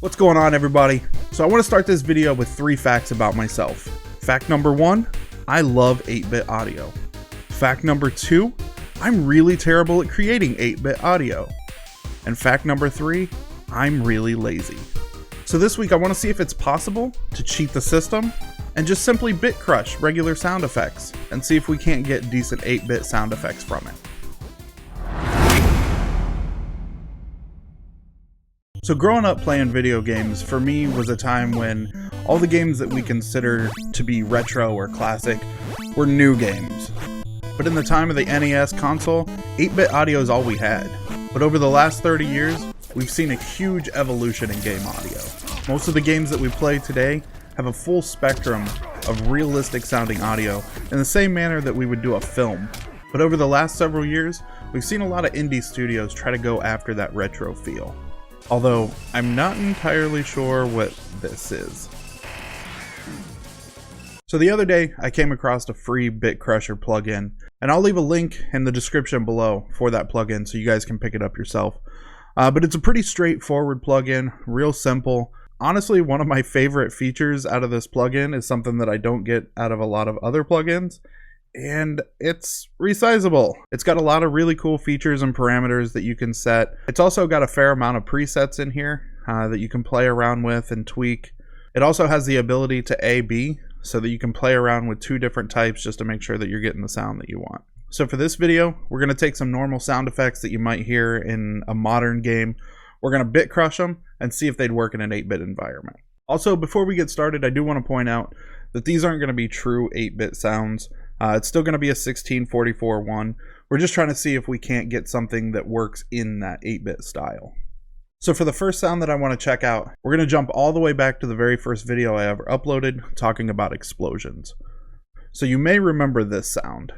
What's going on, everybody? So I want to start this video with 3 facts about myself. Fact number 1, I love 8-bit audio. Fact number 2, I'm really terrible at creating 8-bit audio. And fact number 3, I'm really lazy. So this week I want to see if it's possible to cheat the system and just simply Bitcrush regular sound effects and see if we can't get decent 8-bit sound effects from it. So growing up playing video games for me was a time when all the games that we consider to be retro or classic were new games. But in the time of the NES console, 8-bit audio is all we had. But over the last 30 years, we've seen a huge evolution in game audio. Most of the games that we play today have a full spectrum of realistic sounding audio in the same manner that we would do a film. But over the last several years, we've seen a lot of indie studios try to go after that retro feel. Although, I'm not entirely sure what this is. So the other day, I came across a free Bitcrusher plugin, and I'll leave a link in the description below for that plugin so you guys can pick it up yourself. But it's a pretty straightforward plugin, real simple. Honestly, one of my favorite features out of this plugin is something that I don't get out of a lot of other plugins, and it's resizable. It's got a lot of really cool features and parameters that you can set. It's also got a fair amount of presets in here that you can play around with and tweak. It also has the ability to A/B, so that you can play around with 2 different types just to make sure that you're getting the sound that you want. So for this video, we're going to take some normal sound effects that you might hear in a modern game. We're going to Bitcrush them and see if they'd work in an 8-bit environment. Also, before we get started, I do want to point out that these aren't going to be true 8-bit sounds. It's still going to be a 1644 one. We're just trying to see if we can't get something that works in that 8-bit style. So for the first sound that I want to check out, we're going to jump all the way back to the very first video I ever uploaded talking about explosions. So you may remember this sound.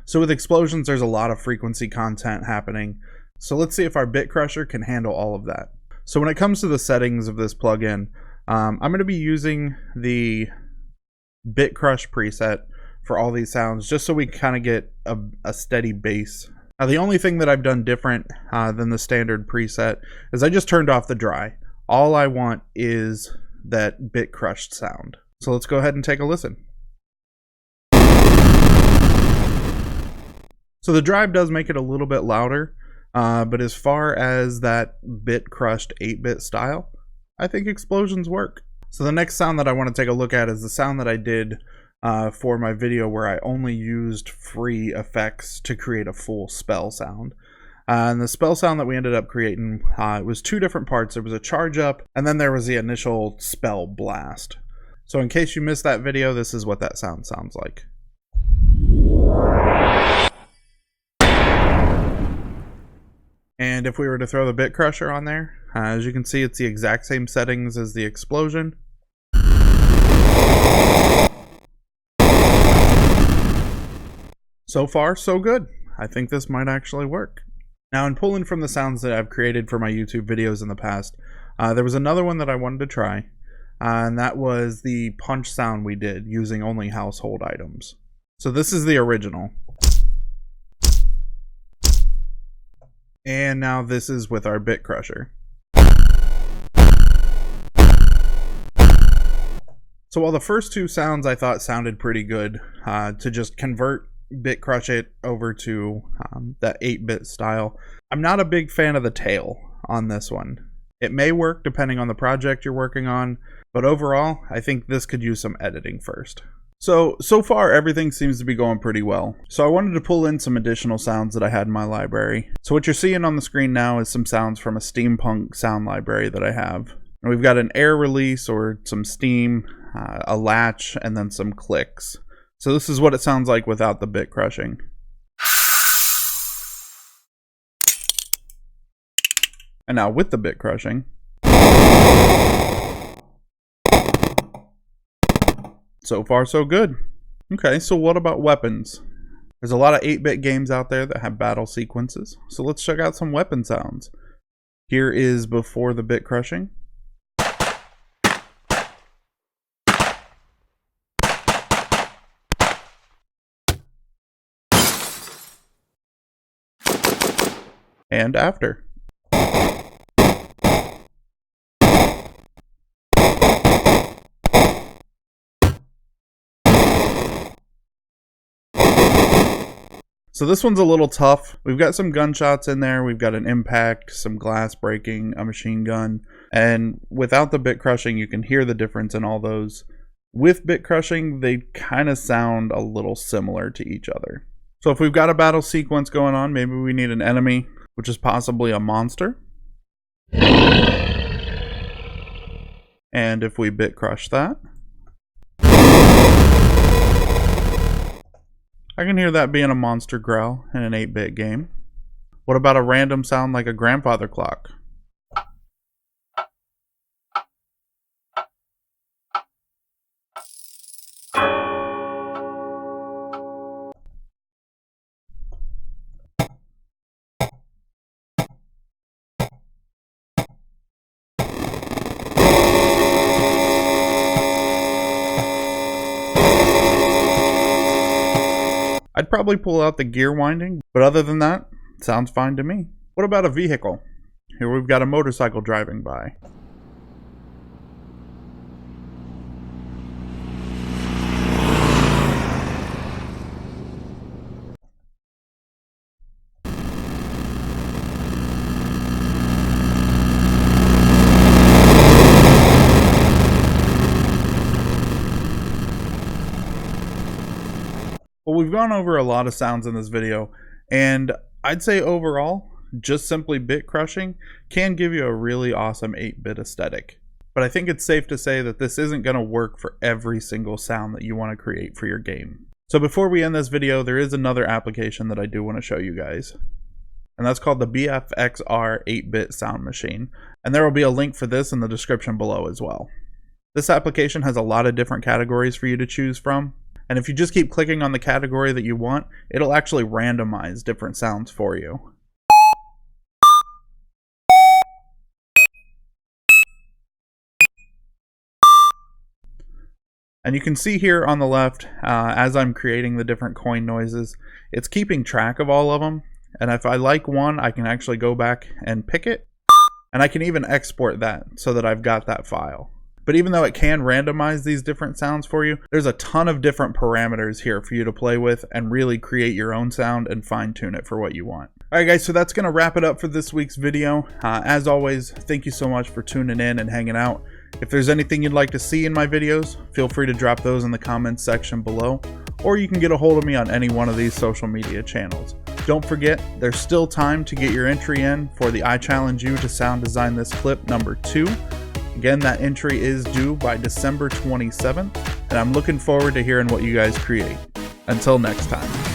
So with explosions, there's a lot of frequency content happening. So let's see if our Bitcrusher can handle all of that. So when it comes to the settings of this plugin, I'm going to be using the Bitcrush preset for all these sounds just so we kind of get a steady bass. Now the only thing that I've done different than the standard preset is I just turned off the dry. All I want is that Bitcrushed sound. So let's go ahead and take a listen. So the drive does make it a little bit louder, but as far as that Bitcrushed 8-bit style, I think explosions work. So the next sound that I want to take a look at is the sound that I did for my video where I only used free effects to create a full spell sound. And the spell sound that we ended up creating, it was 2 different parts. There was a charge up, and then there was the initial spell blast. So in case you missed that video, this is what that sound sounds like. And if we were to throw the Bitcrusher on there, as you can see, it's the exact same settings as the explosion. So far, so good. I think this might actually work. Now, in pulling from the sounds that I've created for my YouTube videos in the past, there was another one that I wanted to try, and that was the punch sound we did using only household items. So this is the original. And now this is with our Bitcrusher. So while the first 2 sounds I thought sounded pretty good, to just convert Bitcrush it over to that 8-bit style, I'm not a big fan of the tail on this one. It may work depending on the project you're working on, but overall, I think this could use some editing first. So far everything seems to be going pretty well. So I wanted to pull in some additional sounds that I had in my library. So what you're seeing on the screen now is some sounds from a steampunk sound library that I have. And we've got an air release or some steam, a latch, and then some clicks. So this is what it sounds like without the bit crushing. And now with the bit crushing. So far, so good. Okay, so what about weapons? There's a lot of 8-bit games out there that have battle sequences, so let's check out some weapon sounds. Here is before the bit crushing. And after. So this one's a little tough. We've got some gunshots in there. We've got an impact, some glass breaking, a machine gun. And without the bit crushing, you can hear the difference in all those. With bit crushing, they kind of sound a little similar to each other. So if we've got a battle sequence going on, maybe we need an enemy, which is possibly a monster. And if we bit crush that, I can hear that being a monster growl in an 8-bit game. What about a random sound like a grandfather clock? I'd probably pull out the gear winding, but other than that, it sounds fine to me. What about a vehicle? Here we've got a motorcycle driving by. Well, we've gone over a lot of sounds in this video, and I'd say overall, just simply bit crushing can give you a really awesome 8-bit aesthetic. But I think it's safe to say that this isn't going to work for every single sound that you want to create for your game. So before we end this video, there is another application that I do want to show you guys. And that's called the Bff Xr 8-bit sound machine. And there will be a link for this in the description below as well. This application has a lot of different categories for you to choose from. And if you just keep clicking on the category that you want, it'll actually randomize different sounds for you. And you can see here on the left, as I'm creating the different coin noises, it's keeping track of all of them. And if I like one, I can actually go back and pick it. And I can even export that so that I've got that file. But even though it can randomize these different sounds for you, there's a ton of different parameters here for you to play with and really create your own sound and fine tune it for what you want. Alright guys, so that's going to wrap it up for this week's video. As always, thank you so much for tuning in and hanging out. If there's anything you'd like to see in my videos, feel free to drop those in the comments section below, or you can get a hold of me on any one of these social media channels. Don't forget, there's still time to get your entry in for the I Challenge You to Sound Design This Clip #2. Again, that entry is due by December 27th, and I'm looking forward to hearing what you guys create. Until next time.